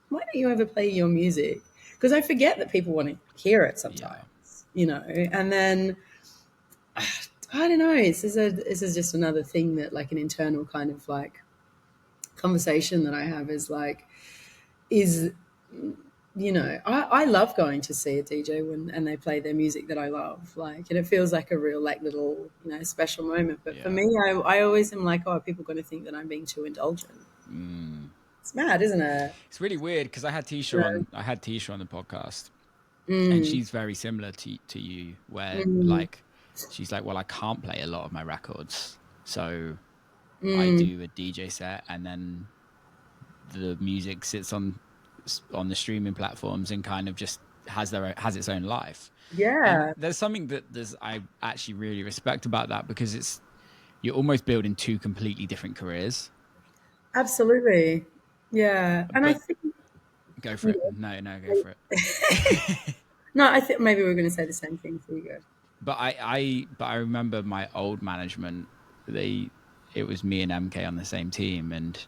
why don't you ever play your music? Because I forget that people want to hear it Yeah. sometimes, you know, and then I don't know. This is just another thing that like an internal kind of like conversation that I have is like, is, you know, I love going to see a DJ and they play their music that I love, like, and it feels like a real like little, you know, special moment. But for Yeah. me, I always am like, oh, are people going to think that I'm being too indulgent? Mm. It's mad, isn't it? It's really weird because You know? I had Tisha on the podcast and Mm, she's very similar to you where mm, like she's like, well, I can't play a lot of my records. So I mm, do a DJ set and then the music sits on the streaming platforms and kind of just has its own life. And yeah, there's something that I actually really respect about that because it's you're almost building 2 completely different careers. absolutely. Yeah, and I But think go for yeah, it. No, go for it. no, I think maybe we're going to say the same thing. So you go. But I remember my old management. They it was me and MK on the same team, and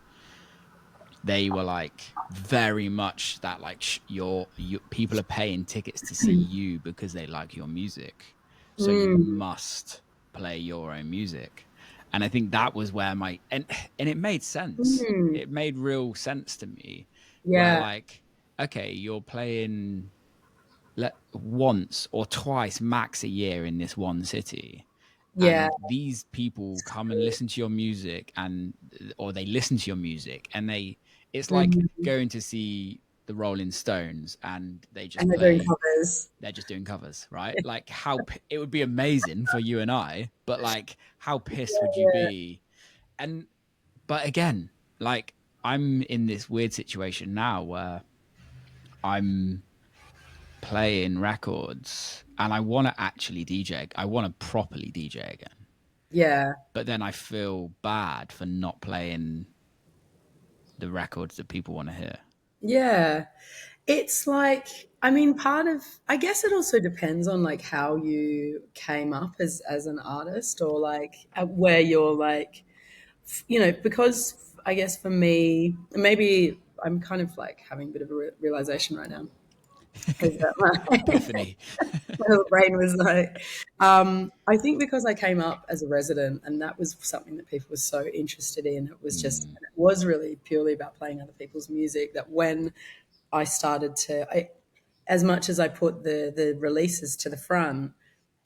they were like very much that like people are paying tickets to see you because they like your music, so you Mm, must play your own music. And I think that was where and it made sense. mm, It made real sense to me, where yeah, like okay, you're playing once or twice max a year in this one city yeah. and these people come and listen to your music and or they listen to your music and it's like Mhm. going to see the Rolling Stones and they just And they're doing play covers. they're just doing covers, right? Like it would be amazing for you and I, but like how pissed would you Yeah, be? And but again, like I'm in this weird situation now where I'm playing records and I want to actually DJ. I want to properly DJ again. yeah, But then I feel bad for not playing the records that people want to hear. yeah. It's like, I mean, part of, I guess it also depends on like how you came up as an artist or like where you're like, you know, because I guess for me, maybe I'm kind of like having a bit of a realization right now. Is that Epiphany. my little brain was like, I think because I came up as a resident and that was something that people were so interested in, it was just, Mm, it was really purely about playing other people's music that when I started as much as I put the releases to the front,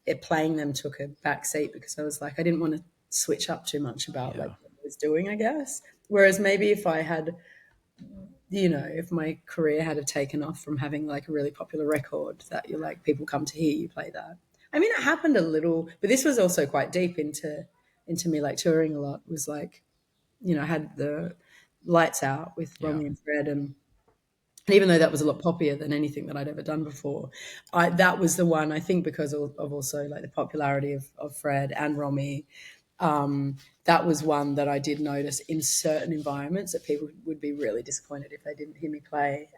it playing them took a back seat because I was like, I didn't want to switch up too much about like yeah. what I was doing, I guess. Whereas maybe if I had, you know, if my career had have taken off from having like a really popular record that you're like, people come to hear you play that, I mean, it happened a little, but this was also quite deep into me like touring a lot. It was like, I had the Lights Out with Yeah. Romy and Fred, and even though that was a lot poppier than anything that I'd ever done before, that was the one, I think, because of also like the popularity of Fred and Romy. That was one that I did notice in certain environments that people would be really disappointed if they didn't hear me play.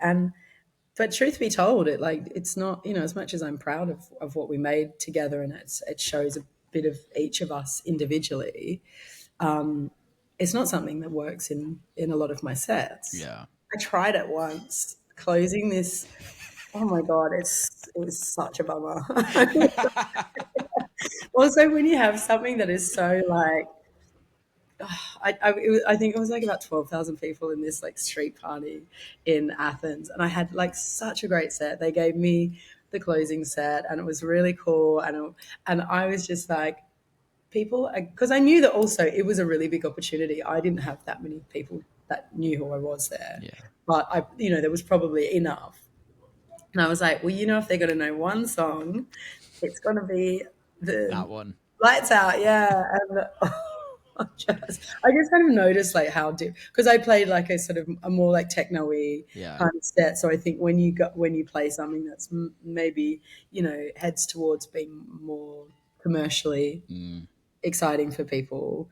But truth be told, it's not, as much as I'm proud of what we made together, and it shows a bit of each of us individually. It's not something that works in a lot of my sets. Yeah. I tried it once, closing this. Oh my god, it was such a bummer. Also, when you have something that is so like, I think it was like about 12,000 people in this like street party in Athens, and I had like such a great set. They gave me the closing set, and it was really cool, and I was just like, people, because I knew that also it was a really big opportunity. I didn't have that many people that knew who I was there, Yeah. but there was probably enough. And I was like, well, if they're going to know one song, it's going to be the That one. Lights Out, yeah. And I just kind of noticed like how because I played like a sort of a more like techno-y Yeah. kind of set. So I think when you play something that's maybe heads towards being more commercially exciting for people,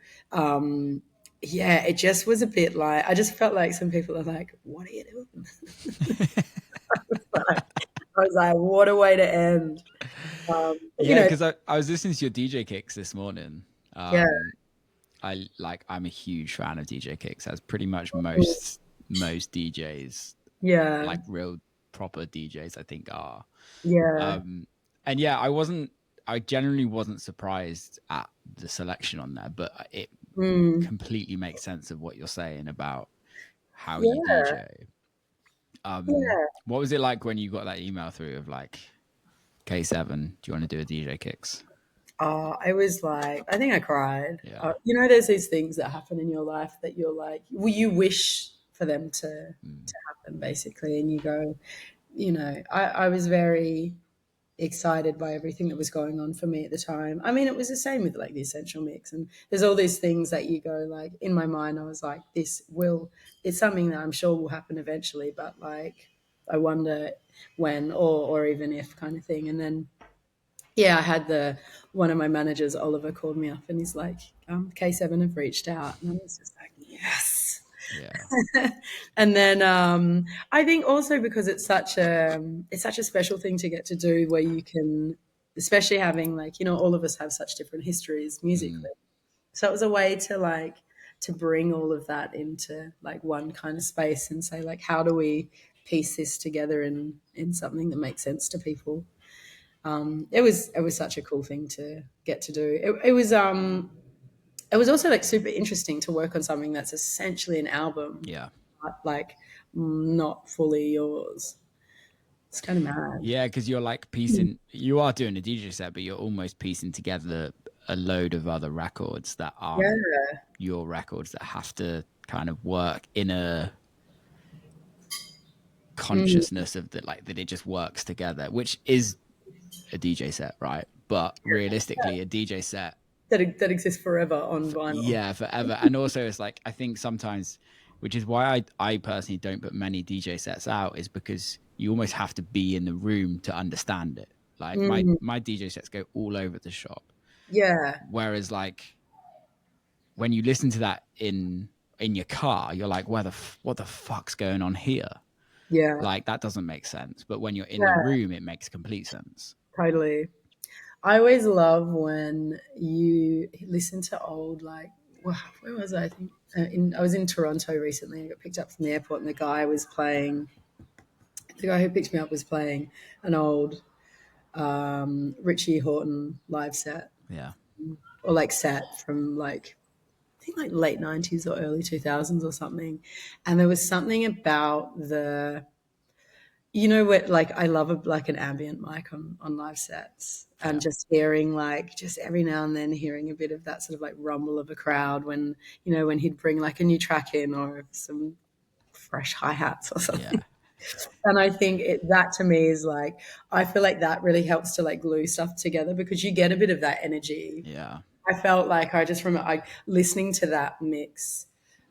yeah, it just was a bit like, I just felt like some people are like, what are you doing? I was like, what a way to end. Yeah, because I was listening to your DJ kicks this morning. Yeah, I'm a huge fan of DJ kicks, as pretty much most DJs, yeah, like real proper DJs, I think are. yeah. And yeah, I generally wasn't surprised at the selection on there, but it completely makes sense of what you're saying about how you Yeah, DJ. yeah. What was it like when you got that email through of like, K7, do you want to do a DJ kicks? I was like, I think I cried. Yeah. There's these things that happen in your life that you're like, well, you wish for them to happen, basically. And you go, I was very excited by everything that was going on for me at the time. I mean, it was the same with like the Essential Mix. And there's all these things that you go, like, in my mind, I was like, it's something that I'm sure will happen eventually, but like, I wonder when or even if kind of thing. And then, yeah, I had one of my managers, Oliver, called me up and he's like, K7 have reached out. And I was just like, yes. Yeah. And then I think also because it's such a special thing to get to do, where you can, especially having like, all of us have such different histories musically. So it was a way to bring all of that into like one kind of space and say like, how do we piece this together in something that makes sense to people? It was such a cool thing to get to do. It was also like super interesting to work on something that's essentially an album, Yeah. but like not fully yours. It's kind of mad. Yeah, because you're like you are doing a DJ set, but you're almost piecing together a load of other records that aren't Yeah. your records, that have to kind of work in a consciousness of that it just works together, which is a DJ set, right? But realistically, a DJ set, That exists forever on vinyl. yeah, forever. And also, it's like, I think sometimes, which is why I personally don't put many DJ sets out, is because you almost have to be in the room to understand it. Like my DJ sets go all over the shop. Yeah. Whereas like when you listen to that in your car, you're like, what the fuck's going on here? Yeah. Like, that doesn't make sense. But when you're in the room, it makes complete sense. Totally. I always love when you listen to old, like, wow, where was I? I think I was in Toronto recently. I got picked up from the airport, and the guy who picked me up was playing an old Richie Hawtin live set, Yeah. or like set from like, I think like late 90s or early 2000s or something. And there was something about what, like, I love like an ambient mic on live sets, and just hearing like, just every now and then hearing a bit of that sort of like rumble of a crowd when he'd bring like a new track in, or some fresh hi-hats or something. Yeah. And I think that to me is like, I feel like that really helps to like glue stuff together because you get a bit of that energy. Yeah. I felt like I just remember like listening to that mix.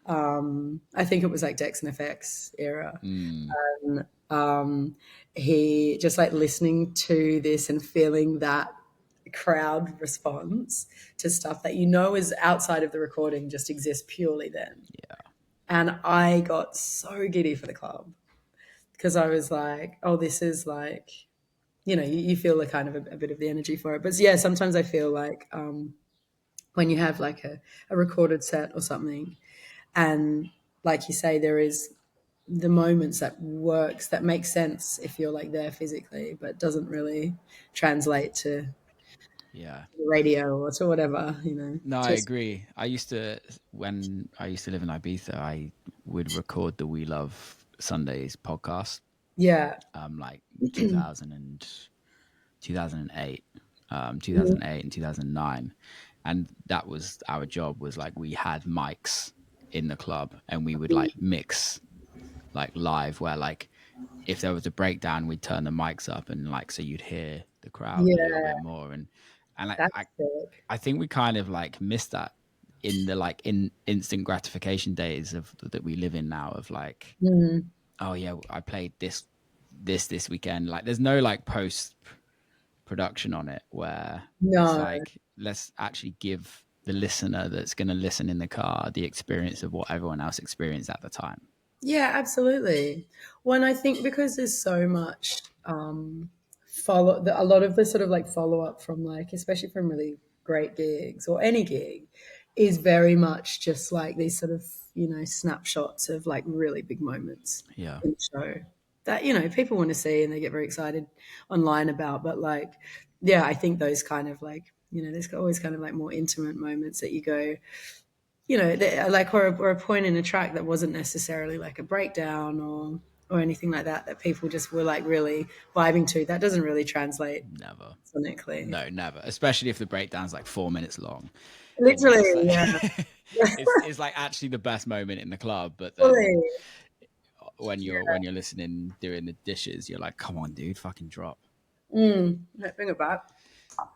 I think it was like Dex and FX era. Mm, Um, he just like listening to this and feeling that crowd response to stuff that you know is outside of the recording just exists purely then. yeah. And I got so giddy for the club because I was like, oh, this is like, you feel the kind of a bit of the energy for it. But yeah, sometimes I feel like when you have like a recorded set or something, and like you say, there is the moments that works that makes sense if you're like there physically, but doesn't really translate to Yeah. the radio or to whatever, No, I just agree. When I used to live in Ibiza, I would record the We Love Sundays podcast, yeah. like 2000 and 2008, Mhm. 2008 and 2009. And that was our job, was like we had mics in the club and we would like mix like live, where like if there was a breakdown, we'd turn the mics up and like so you'd hear the crowd a little Yeah, bit more. And like that's sick. I think we kind of like missed that in the like in instant gratification days of that we live in now, of like, Mm. oh yeah, I played this weekend. Like there's no like post production on it, where it's No. like, let's actually give the listener that's going to listen in the car the experience of what everyone else experienced at the time. Yeah, absolutely. Well, and I think because there's so much a lot of the sort of like follow up from like, especially from really great gigs or any gig, is very much just like these sort of snapshots of like really big moments Yeah. in the show that people want to see and they get very excited online about. But like, yeah, I think those kind of like there's always kind of like more intimate moments that you go like or a point in a track that wasn't necessarily like a breakdown or anything like that that people just were like really vibing to. That doesn't really translate Never. sonically. No, never. Especially if the breakdown's like 4 minutes long, and you're Literally, just like, yeah. it's like actually the best moment in the club. But then Fully. when you're listening, doing the dishes, you're like, come on, dude, fucking drop. No, bring it back. That's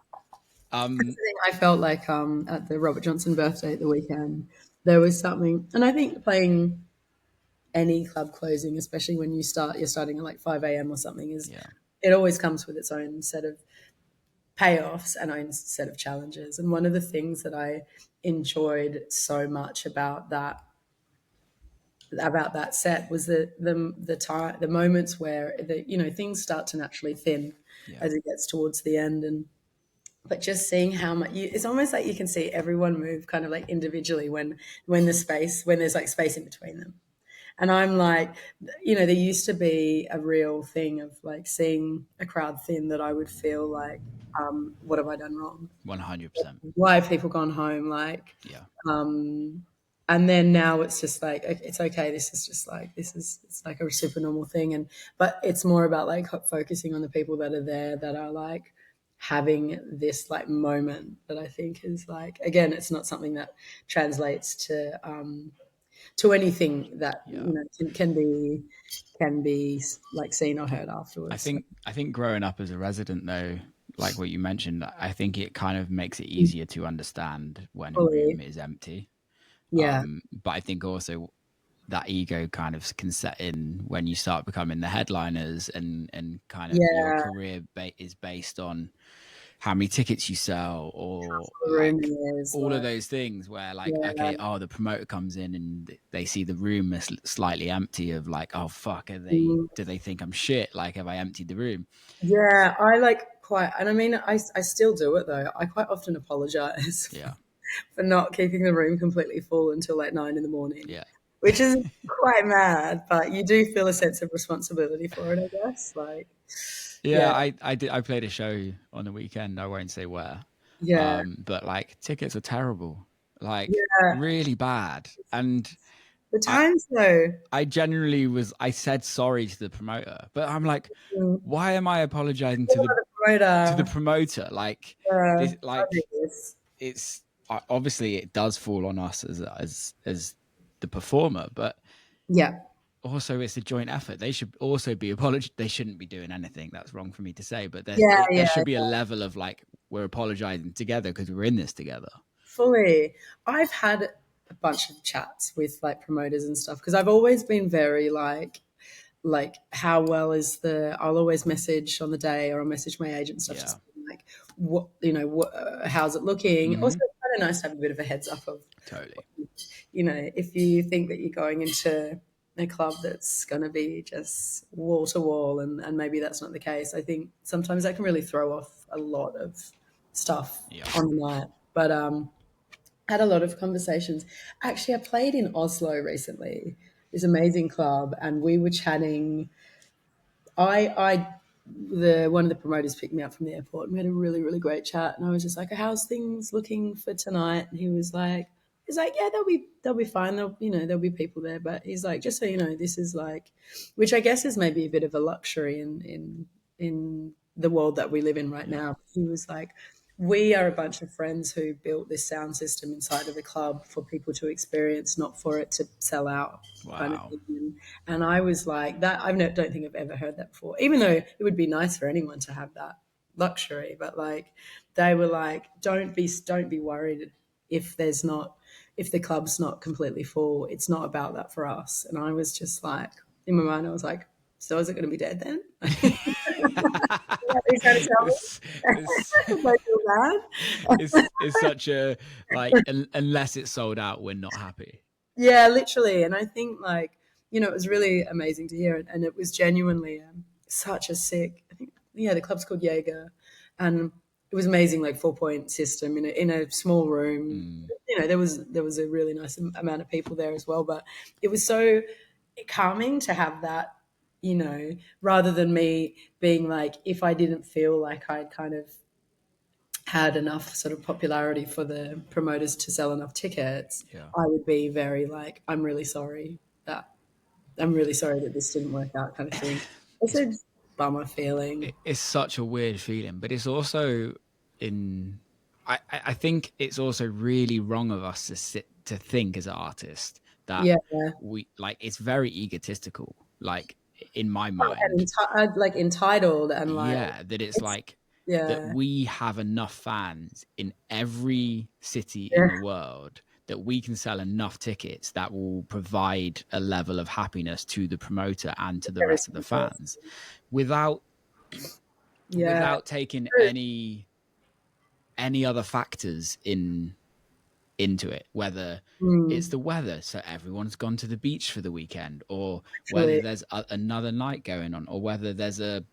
Um, the thing I felt like at the Robert Johnson birthday at the weekend, there was something, and I think playing any club closing, especially when you're starting at like 5 a.m. or something, is yeah, it always comes with its own set of payoffs and own set of challenges. And one of the things that I enjoyed so much about that set was the moments where things start to naturally thin yeah, as it gets towards the end. And but just seeing how much it's almost like you can see everyone move kind of like individually when there's like space in between them. And I'm like, there used to be a real thing of like seeing a crowd thin that I would feel like, what have I done wrong? 100%. Why have people gone home? Like, Yeah, and then now it's just like, it's okay. It's like a super normal thing. But it's more about like focusing on the people that are there that are like having this like moment that I think is like, again, it's not something that translates to anything that yeah. can be like seen or heard I afterwards. So, think I think growing up as a resident though, like what you mentioned, I think it kind of makes it easier to understand when a room fully, is empty. yeah, But I think also that ego kind of can set in when you start becoming the headliners, and kind of your yeah, career is based on how many tickets you sell, or the room like is all of like, those things where like, yeah, okay, oh, the promoter comes in and they see the room is slightly empty, of like, oh fuck, mm, do they think I'm shit, like have I emptied the room? yeah. I like quite, and I mean, I still do it though. I quite often apologize Yeah, for not keeping the room completely full until like 9 in the morning, yeah, which is quite mad. But you do feel a sense of responsibility for it, I guess. Like, yeah. yeah, I played a show on the weekend, I won't say where, yeah, but like tickets are terrible, like yeah. really bad. And The I times though. I said sorry to the promoter, but I'm like, Mm, why am I apologizing what about the to the promoter? promoter? Like this, I do like this. it's obviously it does fall on us as the performer, but Yeah. also it's a joint effort. They should also be apology. They shouldn't be doing anything. That's wrong for me to say, but Yeah, there yeah, should be a level of like, we're apologizing together because we're in this together. fully. I've had a bunch of chats with like promoters and stuff because I've always been very like how well is the I'll always message on the day or I'll message my agent and stuff Yeah, just like what how's it looking. Also, it's kind of nice to have a bit of a heads up of, totally. if you think that you're going into a club that's going to be just wall to wall and maybe that's not the case. I think sometimes that can really throw off a lot of stuff Yeah. on the night. But had a lot of conversations. Actually, I played in Oslo recently, this amazing club, and we were chatting. I the one of the promoters picked me up from the airport and we had a really, really great chat. And I was just like, how's things looking for tonight? And he's like, yeah, they'll be fine. There'll be people there. But he's like, just so you know, this is like, which I guess is maybe a bit of a luxury in the world that we live in right Yeah. now. He was like, we are a bunch of friends who built this sound system inside of the club for people to experience, not for it to sell out, kind of Wow. thing. And I was like, that don't think I've ever heard that before, even though it would be nice for anyone to have that luxury. But like, they were like, don't be worried if the club's not completely full. It's not about that for us. And I was just like, in my mind, I was like, so is it going to be dead then? He's trying to tell it's, it's me. I feel bad. it's such a like unless it's sold out, we're not happy. Yeah, literally. And I think it was really amazing to hear it. And it was genuinely such a sick, I think, yeah, the club's called Jaeger. And it was amazing, like 4-point system in a small room. There was a really nice amount of people there as well. But it was so calming to have that, rather than me being like, if I didn't feel like I'd kind of had enough sort of popularity for the promoters to sell enough tickets, Yeah. I would be very like, that I'm really sorry that this didn't work out, kind of thing. It's It's a bummer feeling. it's such a weird feeling, but it's also in. I think it's also really wrong of us to think as artists that Yeah, we like. It's very egotistical. Like in my and mind, like entitled and like yeah, that it's it's like that yeah, we have enough fans in every city in yeah, the world that we can sell enough tickets that will provide a level of happiness to the promoter and to the every rest of the single person. fans without Yeah, taking true. any other factors into it, whether it's the weather, so everyone's gone to the beach for the weekend, or whether Actually, there's another night going on, or whether there's a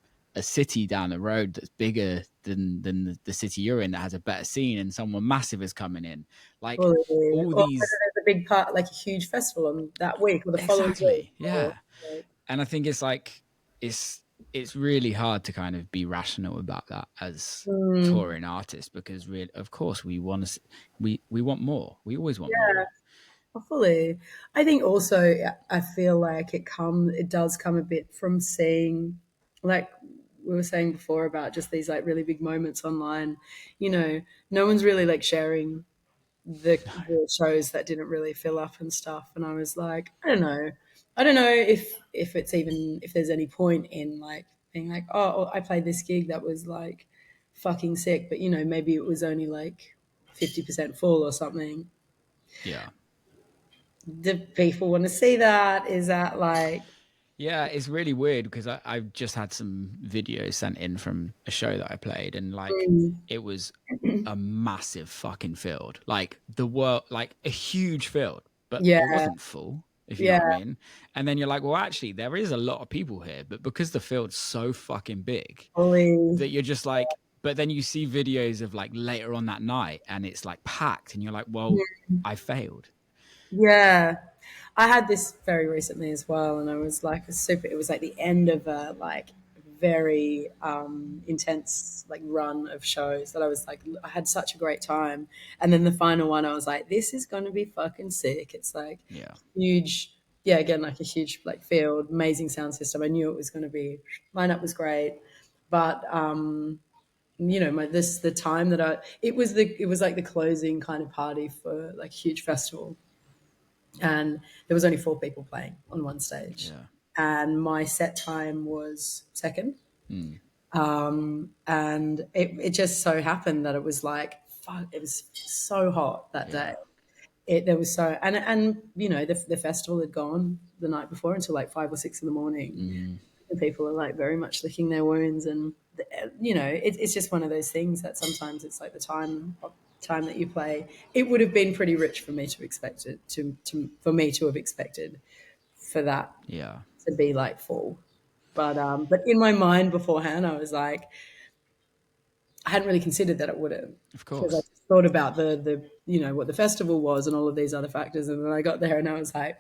city down the road that's bigger than the city you're in that has a better scene and someone massive is coming in. Like fully. all Or whether these. there's a big part, like a huge festival on that week or the following week. Exactly, Or, yeah. like, And I think it's like it's really hard to kind of be rational about that as touring artists, because really, of course, we want to we want more. We always want more. fully. I think also I feel like it does come a bit from seeing, like we were saying before about just these like really big moments online. No one's really like sharing the shows that didn't really fill up and stuff. And I was like, I don't know if it's even if there's any point in like being like, oh, I played this gig that was like fucking sick, but maybe it was only like 50% full or something. Yeah. Do people want to see that? Is that like, Yeah, it's really weird because I've just had some videos sent in from a show that I played, and like it was a massive fucking field, like the world, like a huge field, but yeah, it wasn't full, if you know yeah, what I mean. And then you're like, well, actually, there is a lot of people here, but because the field's so fucking big fully, that you're just like, but then you see videos of like later on that night and it's like packed, and you're like, well, I failed. yeah. I had this very recently as well, and I was like super. It was like the end of a like very intense like run of shows that I was like I had such a great time, and then the final one I was like, this is going to be fucking sick. It's like Yeah. huge, yeah. Again, like a huge like field, amazing sound system. I knew it was going to be lineup was great, but the time that it was like the closing kind of party for like huge festival, and there was only 4 people playing on one stage, Yeah. and my set time was second. Mm. And it just so happened that it was like, fuck, it was so hot that day. There was so, and you know, the festival had gone the night before until like 5 or 6 in the morning, and people are like very much licking their wounds, and you know, it's just one of those things that sometimes it's like the time that you play. It would have been pretty rich for me to expect it for me to have expected for that to be like full. But in my mind beforehand, I was like, I hadn't really considered that it wouldn't. Of Because I course. just thought about the you know, what the festival was and all of these other factors, and then I got there and I was like,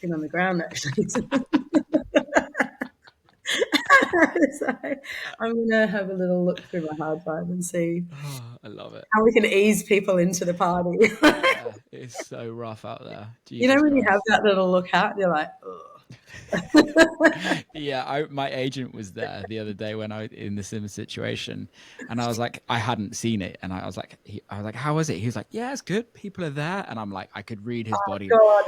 on the ground actually. So I'm gonna have a little look through my hard drive and see Oh, I love it. how we can ease people into the party. Yeah, it's so rough out there. You know, Jesus when you have Christ. that little look out, you're like, ugh. Yeah, my agent was there the other day when I was in the similar situation, and I was like, I hadn't seen it, and I was like, how was it? He was like, yeah, it's good. People are there, and I'm like, I could read his body. God,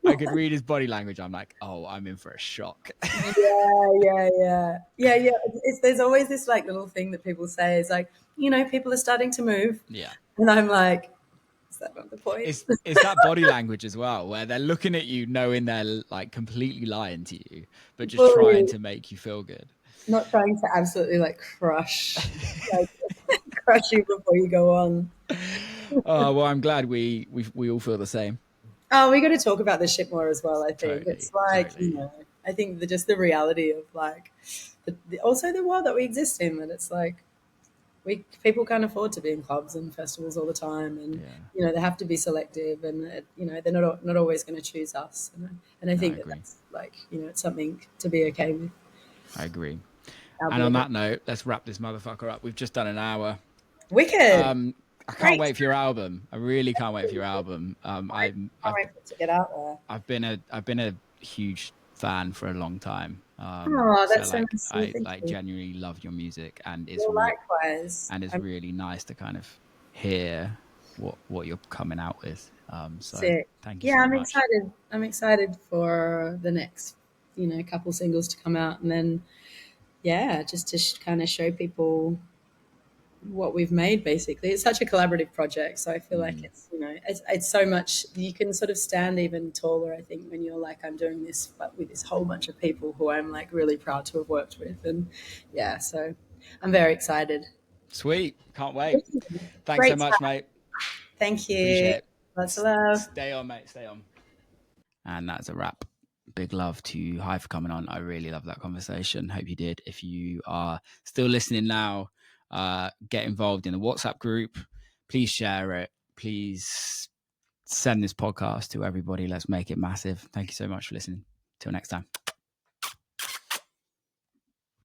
I could read his body language. I'm like, oh, I'm in for a shock. yeah. There's always this like little thing that people say is like, you know, people are starting to move, Yeah. and I'm like, is that not the point? It's that body language as well, where they're looking at you knowing they're like completely lying to you, but just trying to make you feel good. Not trying to absolutely like crush you before you go on. Oh, well, I'm glad we all feel the same. Oh, we got to talk about this shit more as well. I think Totally, it's like, totally. you know, I think just the reality of like, also the world that we exist in, that it's like, people can't afford to be in clubs and festivals all the time, and you know, they have to be selective, and you know, they're not always going to choose us, and I think that's like, you know, it's something to be okay with. I agree. And on that note, let's wrap this motherfucker up. We've just done an hour. Wicked. I can't wait for your album. I really can't wait for your album. I can't wait for it to get out there. I've been a huge fan for a long time. That's so like so I like genuinely love your music, and it's likewise. And it's really nice to kind of hear what you're coming out with. So sick. Thank you so much. I'm excited for the next, you know, couple singles to come out, and then just to kind of show people what we've made. Basically, it's such a collaborative project, so I feel like it's, you know, it's so much, you can sort of stand even taller, I think, when you're like, I'm doing this but with this whole bunch of people who I'm like really proud to have worked with, and so I'm very excited. Sweet, can't wait. Thanks so much, mate. Thank you. Appreciate it. Lots of love. Stay on, mate, stay on. And that's a wrap. Big love to HAAi for coming on. I really love that conversation. Hope you did. If you are still listening now, get involved in the WhatsApp group. Please share it. Please send this podcast to everybody. Let's make it massive. Thank you so much for listening. Till next time.